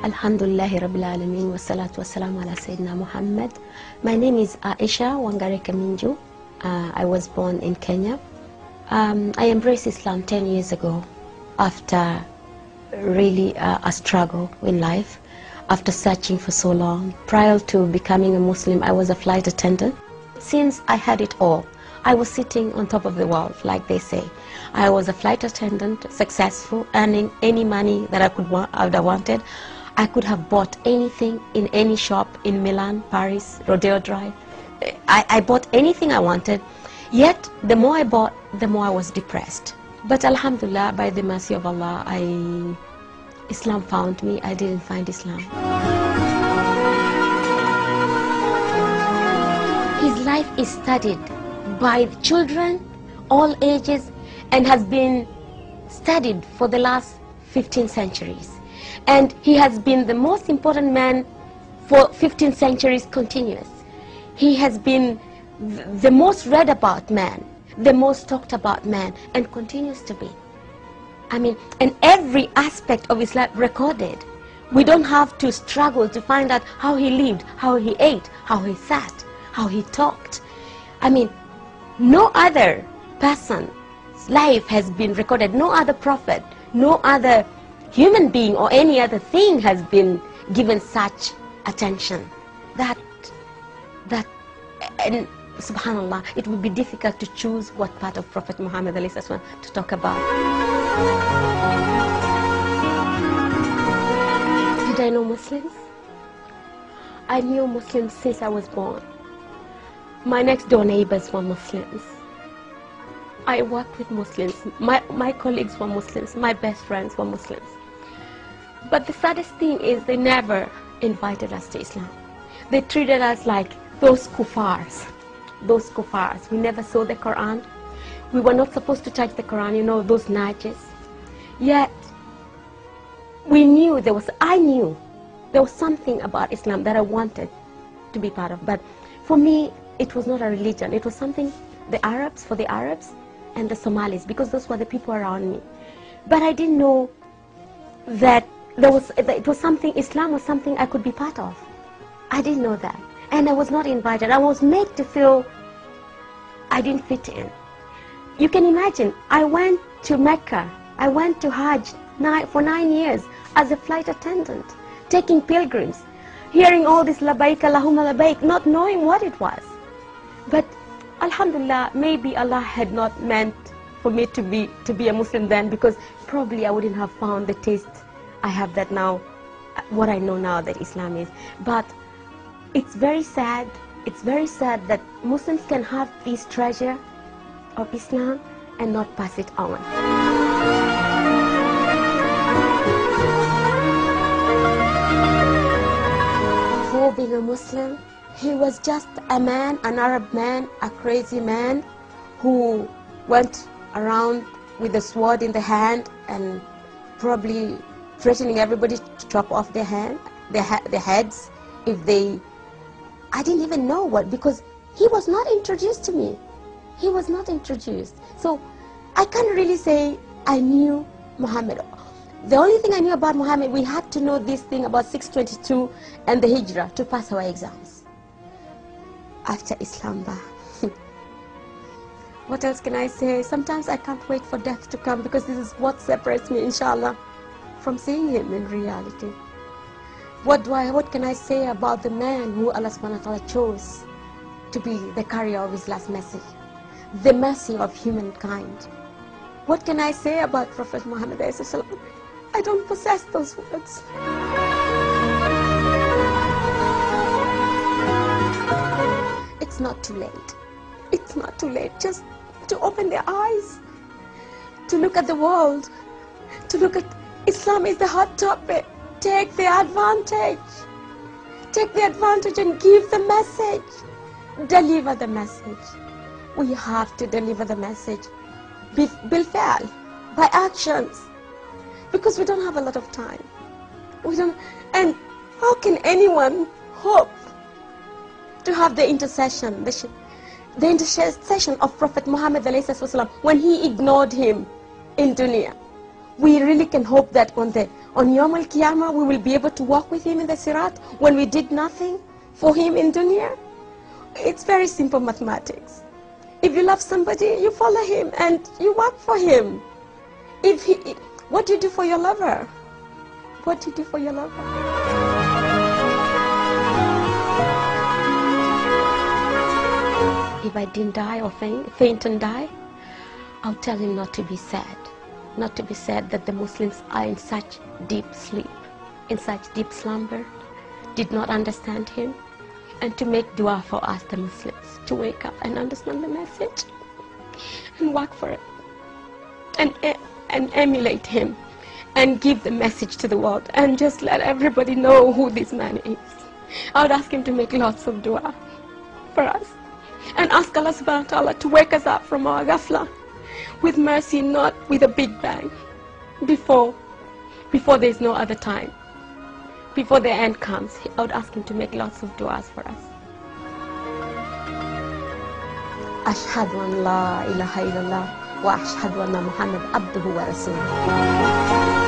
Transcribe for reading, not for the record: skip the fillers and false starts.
Alhamdulillahi Rabbil Alameen wa salatu wa salam ala Sayyidina Muhammad. My name is Aisha Wangare Kaminju. I was born in Kenya. I embraced Islam 10 years ago after really a struggle in life, after searching for so long. Prior to becoming a Muslim, I was a flight attendant. Since I had it all, I was sitting on top of the world, like they say. I was a flight attendant, successful, earning any money that I would have wanted. I could have bought anything in any shop in Milan, Paris, Rodeo Drive. I bought anything I wanted. Yet, the more I bought, the more I was depressed. But Alhamdulillah, by the mercy of Allah, Islam found me. I didn't find Islam. His life is studied by children, all ages, and has been studied for the last 15 centuries. And he has been the most important man for 15 centuries continuous. He has been the most read about man, the most talked about man, and continues to be. I mean, and every aspect of his life recorded. We don't have to struggle to find out how he lived, how he ate, how he sat, how he talked. I mean, no other person's life has been recorded. No other prophet, no other human being or any other thing has been given such attention. And subhanallah, it would be difficult to choose what part of Prophet Muhammad to talk about. Did I know Muslims? I knew Muslims since I was born. My next door neighbors were Muslims. I worked with Muslims. My colleagues were Muslims. My best friends were Muslims. But the saddest thing is they never invited us to Islam. They treated us like those kuffars. Those kuffars. We never saw the Quran. We were not supposed to touch the Quran, you know, those najis. Yet, I knew there was something about Islam that I wanted to be part of. But for me, it was not a religion. It was something, for the Arabs and the Somalis, because those were the people around me. But I didn't know that Islam was something I could be part of. I didn't know that. And I was not invited. I was made to feel I didn't fit in. You can imagine, I went to Mecca. I went to Hajj for 9 years as a flight attendant, taking pilgrims, hearing all this labaik, Allahumma labaik, not knowing what it was. But alhamdulillah, maybe Allah had not meant for me to be a Muslim then, because probably I wouldn't have found the taste I have that now, what I know now that Islam is. But it's very sad that Muslims can have this treasure of Islam and not pass it on. Before being a Muslim, he was just a man, an Arab man, a crazy man who went around with a sword in the hand and probably threatening everybody to chop off their heads if they... I didn't even know what, because he was not introduced to me. He was not introduced. So I can't really say I knew Muhammad. The only thing I knew about Muhammad, we had to know this thing about 622 and the Hijrah to pass our exams. After Islam, what else can I say? Sometimes I can't wait for death to come, because this is what separates me, inshallah, from seeing him in reality. What can I say about the man who Allah subhanahu wa ta'ala chose to be the carrier of his last message, the mercy of humankind? What can I say about Prophet Muhammad? I don't possess those words. It's not too late. It's not too late just to open their eyes, to look at the world, to look at Islam is the hot topic. Take the advantage. Take the advantage and give the message. Deliver the message. We have to deliver the message. Bilfa'al, by actions. Because we don't have a lot of time. And how can anyone hope to have the intercession, the intercession of Prophet Muhammad when he ignored him in dunya? We really can hope that on On Yawm al-Qiyamah, we will be able to walk with him in the Sirat when we did nothing for him in dunya. It's very simple mathematics. If you love somebody, you follow him and you work for him. What do you do for your lover? What do you do for your lover? If I didn't die or faint and die, I'll tell him not to be sad. Not to be sad that the Muslims are in such deep sleep, in such deep slumber, did not understand him, and to make dua for us, the Muslims, to wake up and understand the message and work for it, and emulate him, and give the message to the world, and just let everybody know who this man is. I would ask him to make lots of dua for us, and ask Allah subhanahu wa ta'ala to wake us up from our ghafla with mercy, not with a big bang, before there's no other time, before the end comes. I would ask him to make lots of du'as for us. Ashhadu an la ilaha illallah wa ashhadu anna Muhammad abduhu wa rasuluh.